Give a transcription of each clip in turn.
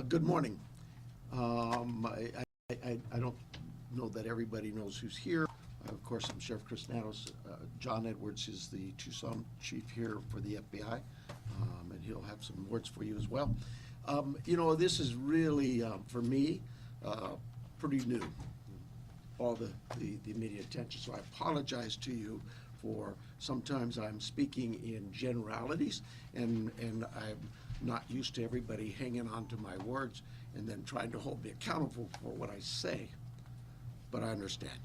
Good morning. I don't know that everybody knows who's here. Of course, I'm Sheriff Chris Nanos. John Edwards is the Tucson chief here for the FBI, and he'll have some words for you as well. You know, this is really, for me, pretty new, all the media attention. So I apologize to you for sometimes I'm speaking in generalities, and I'm not used to everybody hanging on to my words and then trying to hold me accountable for what I say, but I understand.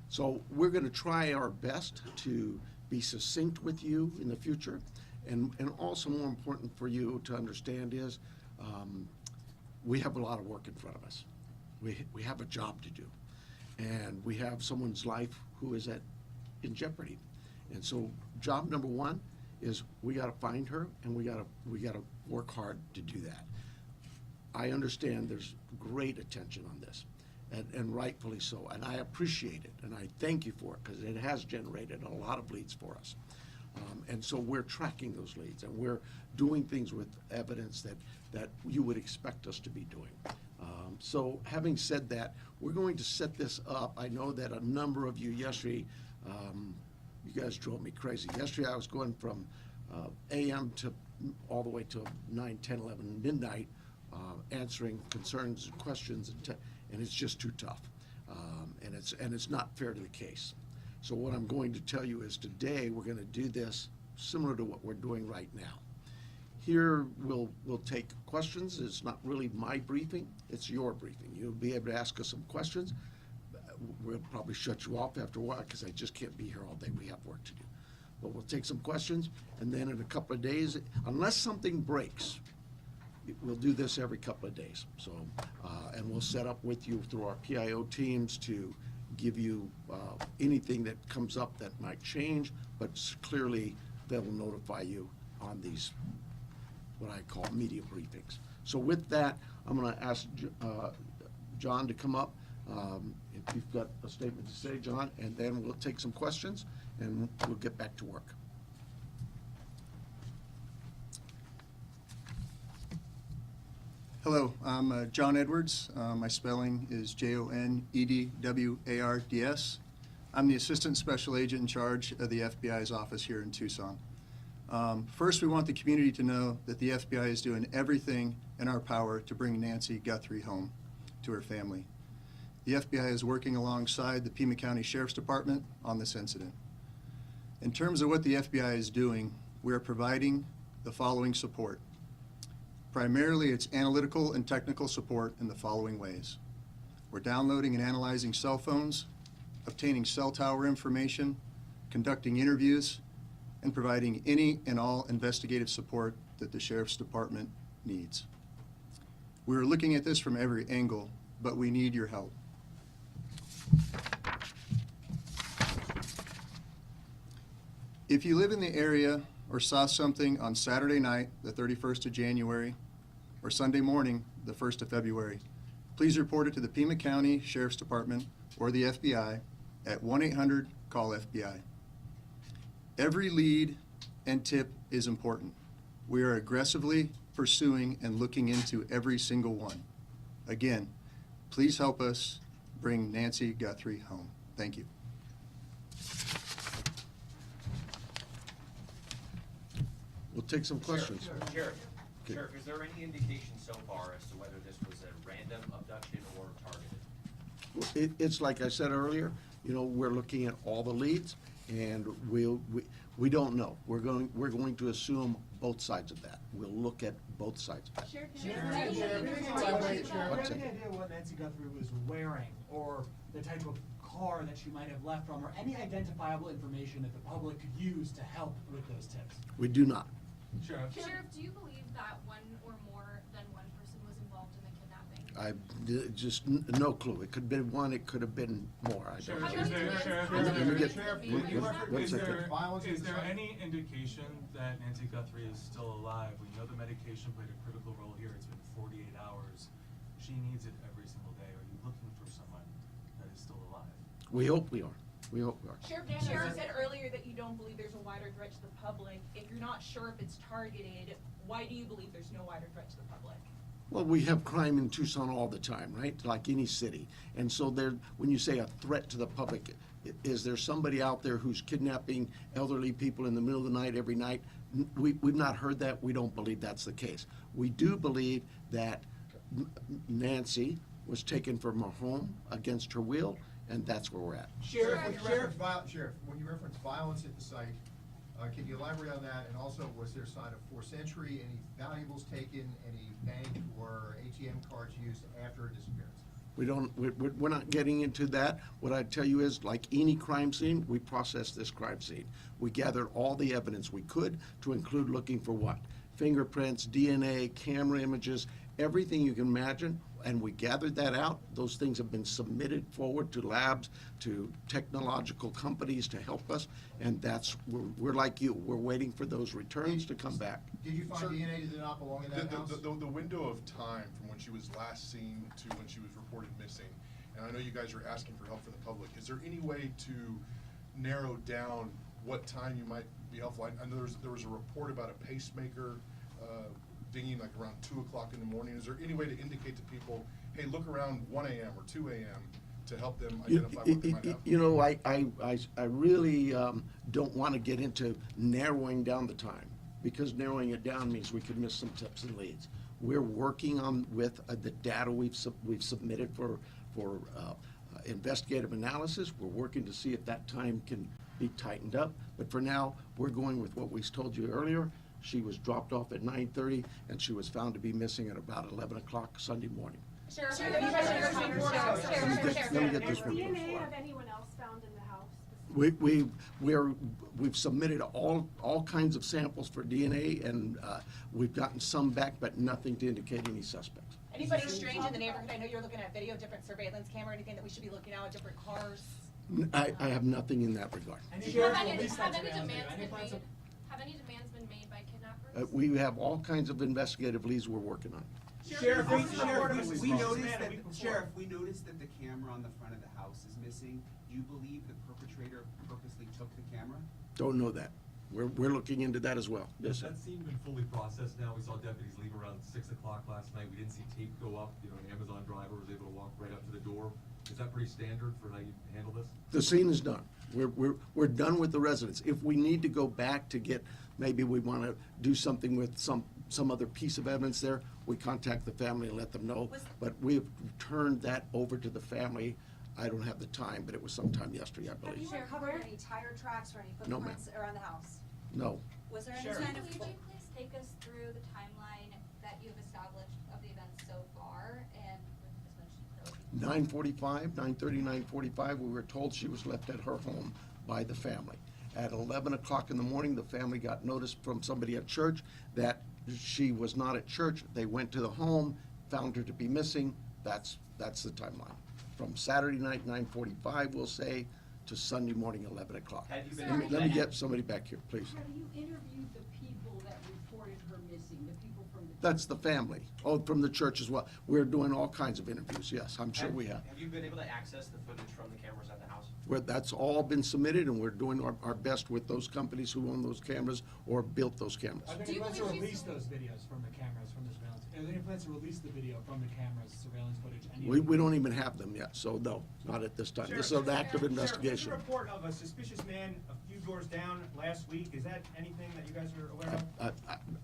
So we're going to try our best to be succinct with you in the future, and also more important for you to understand is we have a lot of work in front of us. We have a job to do, and we have someone's life who is in jeopardy. And so job number one is we got to find her, and we got to work hard to do that. I understand there's great attention on this, and rightfully so, and I appreciate it, and I thank you for it, because it has generated a lot of leads for us. And so we're tracking those leads, and we're doing things with evidence that you would expect us to be doing. So having said that, we're going to set this up. I know that a number of you yesterday, you guys drove me crazy. Yesterday I was going from AM to all the way to 9, 10, 11, midnight, answering concerns and questions, and it's just too tough. And it's not fair to the case. So what I'm going to tell you is today we're going to do this similar to what we're doing right now. Here we'll take questions. It's not really my briefing, it's your briefing. You'll be able to ask us some questions. We'll probably shut you off after a while because I just can't be here all day. We have work to do. But we'll take some questions, and then in a couple of days, unless something breaks, we'll do this every couple of days. So, and we'll set up with you through our PIO teams to give you anything that comes up that might change, but clearly they'll notify you on these, what I call media briefings. So with that, I'm going to ask John to come up. If you've got a statement to say, John, and then we'll take some questions and we'll get back to work. Hello, I'm John Edwards. My spelling is Jon-Edwards. I'm the Assistant Special Agent in charge of the FBI's office here in Tucson. First, we want the community to know that the FBI is doing everything in our power to bring Nancy Guthrie home to her family. The FBI is working alongside the Pima County Sheriff's Department on this incident. In terms of what the FBI is doing, we are providing the following support. Primarily, it's analytical and technical support in the following ways. We're downloading and analyzing cell phones, obtaining cell tower information, conducting interviews, and providing any and all investigative support that the Sheriff's Department needs. We're looking at this from every angle, but we need your help. If you live in the area or saw something on Saturday night, the 31st of January, or Sunday morning, the 1st of February, please report it to the Pima County Sheriff's Department or the FBI at 1-800-CALL-FBI. Every lead and tip is important. We are aggressively pursuing and looking into every single one. Again, please help us bring Nancy Guthrie home. Thank you. We'll take some questions. Sheriff, Okay. Sheriff, is there any indication so far as to whether this was a random abduction or targeted? It's like I said earlier, you know, we're looking at all the leads, and we don't know. We're going to assume both sides of that. We'll look at both sides of that. Sheriff, What's do you that? have any idea what Nancy Guthrie was wearing, or the type of car that she might have left from, or any identifiable information that the public could use to help with those tips? We do not. Sheriff. Sheriff, do you believe that one or more than one person was involved in the kidnapping? I just no clue. It could have been one. It could have been more. I don't know. Sheriff, Is there any indication that Nancy Guthrie is still alive? We know the medication played a critical role here. It's been 48 hours. She needs it every single day. Are you looking for someone that is still alive? We hope we are. We hope we are. Sheriff said earlier that you don't believe there's a wider threat to the public. If you're not sure if it's targeted, why do you believe there's no wider threat to the public? Well, we have crime in Tucson all the time, right? Like any city. And so there, when you say a threat to the public, is there somebody out there who's kidnapping elderly people in the middle of the night every night? We've not heard that. We don't believe that's the case. We do believe that Nancy was taken from her home against her will, and that's where we're at. Sheriff, when you reference violence at the site, can you elaborate on that? And also, was there a sign of forced entry, any valuables taken, any bank or ATM cards used after her disappearance? We're not getting into that. What I'd tell you is, like any crime scene, we processed this crime scene. We gathered all the evidence we could, to include looking for what? Fingerprints, DNA, camera images, everything you can imagine, and we gathered that out. Those things have been submitted forward to labs, to technological companies to help us, and we're like you. We're waiting for those returns to come back. Did you find Sir, DNA that did not belong in that house? The window of time from when she was last seen to when she was reported missing, and I know you guys are asking for help from the public, is there any way to narrow down what time you might be helpful? I know there was a report about a pacemaker dinging like around 2 o'clock in the morning. Is there any way to indicate to people, hey, look around 1 a.m. or 2 a.m. to help them identify what they might have? You know, I really don't want to get into narrowing down the time, because narrowing it down means we could miss some tips and leads. We're working on with the data we've submitted for investigative analysis. We're working to see if that time can be tightened up. But for now, we're going with what we told you earlier. She was dropped off at 9:30, and she was found to be missing at about 11 o'clock Sunday morning. Sheriff, Let me get this one. DNA of anyone else found in the house? We've submitted all kinds of samples for DNA, and we've gotten some back, but nothing to indicate any suspects. Anybody strange in the neighborhood? I know you're looking at video, different surveillance camera, anything that we should be looking at, different cars? I have nothing in that regard. And Have Sheriff, any release that demands surveillance been video. Any plans made, of- have any demands been made by kidnappers? We have all kinds of investigative leads we're working on. Sheriff, we Sheriff, noticed Savannah, that, Sheriff, we noticed that the camera on the front of the house is missing. Do you believe the perpetrator purposely took the camera? Don't know that. We're looking into that as well. Yes, sir. That scene been fully processed now. We saw deputies leave around 6 o'clock last night. We didn't see tape go up. You know, an Amazon driver was able to walk right up to the door. Is that pretty standard for how you handle this? The scene is done. We're done with the residents. If we need to go back to get, maybe we want to do something with some other piece of evidence there, we contact the family and let them know. But we've turned that over to the family. I don't have the time, but it was sometime yesterday, I Have believe. you recovered any tire tracks or any No, ma'am. footprints around the house? No. Was there any Sheriff. kind of? Would you please take us through the timeline that you've established of the events so far and with as much 9:45, 9:30, 9:45, we were told she was left at her home by the family. At 11 o'clock in the morning, the family got notice from somebody at church that she was not at church. They went to the home, found her to be missing. That's the timeline. From Saturday night, 9:45, we'll say, to Sunday morning, 11 o'clock. Have you been Let me get somebody back here, please. Have you interviewed the people that reported her missing, the people from the? That's the family. Oh, from the church as well. We're doing all kinds of interviews, yes, I'm sure we have. Have you been able to access the footage from the cameras at the house? That's all been submitted, and we're doing our best with those companies who own those cameras or built those cameras. Are there Do any you plans to believe release she's- those videos from the cameras, from the surveillance? Are there any plans to release the video from the cameras, surveillance footage? Any of We it? don't even have them yet, so no, not at this time. This is an active investigation. Sheriff, there's a report of a suspicious man a few doors down last week. Is that anything that you guys are aware of?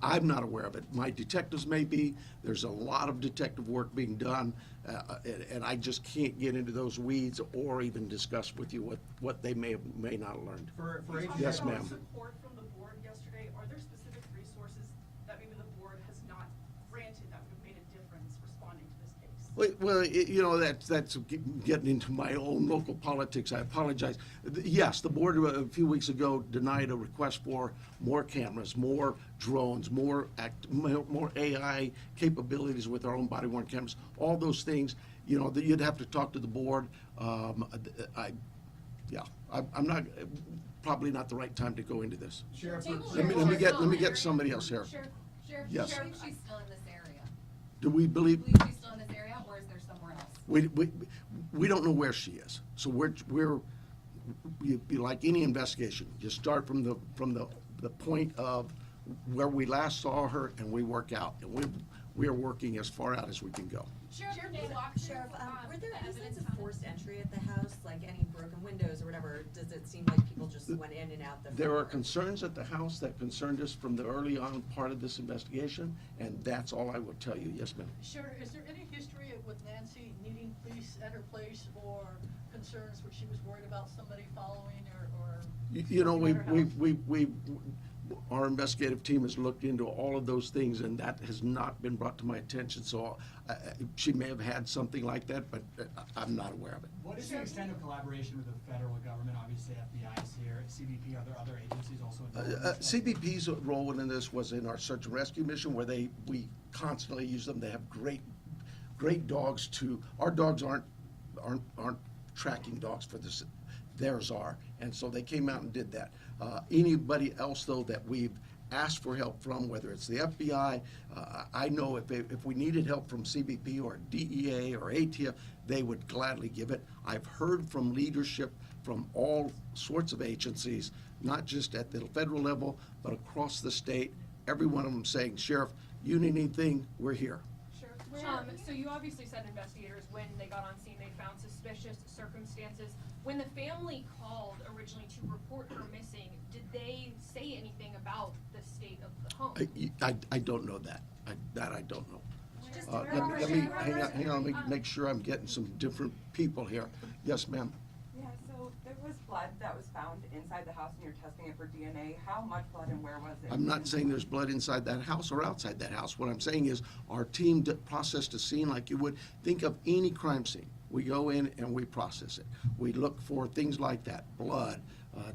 I'm not aware of it. My detectives may be. There's a lot of detective work being done, and I just can't get into those weeds or even discuss with you what they may not have learned. For Yes, ma'am. Support from the board yesterday, are there specific resources that maybe the board has not granted that would have made a difference responding to this case? Well, you know, that's getting into my own local politics. I apologize. Yes, the board a few weeks ago denied a request for more cameras, more drones, more AI capabilities with our own body-worn cameras. All those things, you know, that you'd have to talk to the board. I'm not, probably not the right time to go into this. Sheriff, Let me get somebody else here. Sheriff, Yes. Sheriff, she's still in this area. Do we believe? Believe she's still in this area, or is there somewhere else? We don't know where she is. So we're like any investigation. You start from the point of where we last saw her, and we work out. And we are working as far out as we can go. Sheriff, can you Sheriff, walk through, were there the any evidence signs of found? forced entry at the house, like any broken windows or whatever? Does it seem like people just went in and out the front There are door? concerns at the house that concerned us from the early on part of this investigation, and that's all I will tell you. Yes, ma'am. Sure, is there any history with Nancy needing police at her place or concerns where she was worried about somebody following or? You know, looking at her house? our investigative team has looked into all of those things, and that has not been brought to my attention, so she may have had something like that, but I'm not aware of it. What is the extent of collaboration with the federal government? Obviously, FBI is here, CBP, are there other agencies also involved? in this? CBP's role in this was in our search and rescue mission, where we constantly use them. They have great dogs our dogs aren't tracking dogs for this, theirs are, and so they came out and did that. Anybody else, though, that we've asked for help from, whether it's the FBI, I know if we needed help from CBP or DEA or ATF, they would gladly give it. I've heard from leadership from all sorts of agencies, not just at the federal level, but across the state, every one of them saying, Sheriff, you need anything, we're here. So you obviously said investigators, when they got on scene, they found suspicious circumstances. When the family called originally to report her missing, did they say anything about the state of the home? I don't know that. I don't know. Just Let me, hang on, let me make sure I'm getting some different people here. Yes, ma'am? Yeah, so there was blood that was found inside the house and you're testing it for DNA. How much blood and where was it? I'm not saying there's blood inside that house or outside that house. What I'm saying is our team processed a scene like you would think of any crime scene. We go in and we process it. We look for things like that, blood,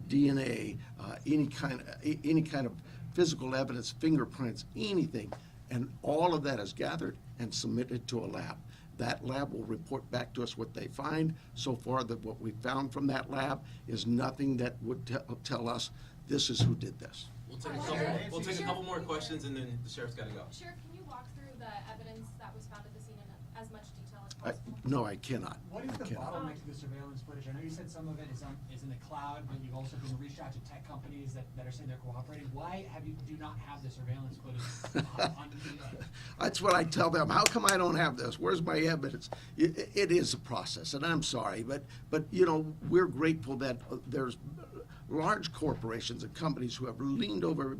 DNA, any kind of physical evidence, fingerprints, anything. And all of that is gathered and submitted to a lab. That lab will report back to us what they find. So far, what we found from that lab is nothing that would tell us this is who did this. We'll take a couple more questions and then the sheriff's gotta go. Sheriff, can you walk through the evidence that was found at the scene in as much detail as possible? No, I cannot. What is the I cannot. bottleneck to the surveillance footage? I know you said some of it is in the cloud, but you've also been reached out to tech companies that are saying they're cooperating. Why do not have the surveillance footage on eBay? That's what I tell them. How come I don't have this? Where's my evidence? It is a process, and I'm sorry, but you know, we're grateful that there's large corporations and companies who have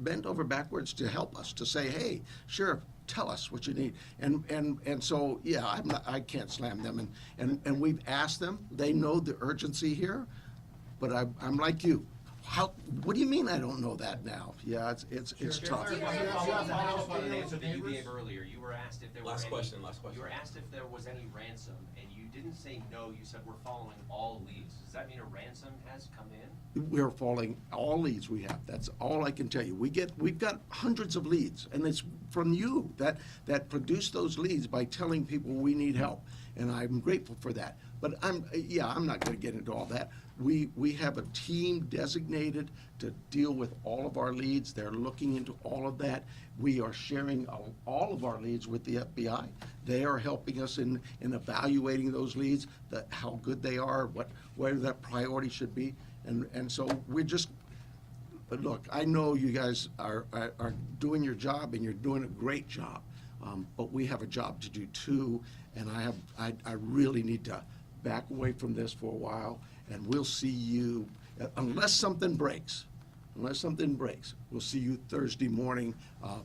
bent over backwards to help us, to say, hey, Sheriff, tell us what you need. And so, yeah, I can't slam them. And we've asked them. They know the urgency here, but I'm like you. What do you mean I don't know that now? Yeah, it's tough. On the answer that you gave earlier, you were asked if there were Last any. question. You were asked if there was any ransom, and you didn't say no. You said we're following all leads. Does that mean a ransom has come in? We're following all leads we have. That's all I can tell you. We've got hundreds of leads, and it's from you that produce those leads by telling people we need help, and I'm grateful for that. But I'm not going to get into all that. We have a team designated to deal with all of our leads. They're looking into all of that. We are sharing all of our leads with the FBI. They are helping us in evaluating those leads, how good they are, where that priority should be. And so but look, I know you guys are doing your job, and you're doing a great job. But we have a job to do too, and I really need to back away from this for a while, and we'll see you, unless something breaks, we'll see you Thursday morning.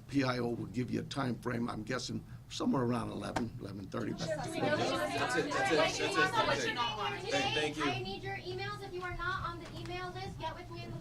PIO will give you a time frame, I'm guessing somewhere around 11:30. That's it. Thank you. I need your emails. If you are not on the email list, get with me in the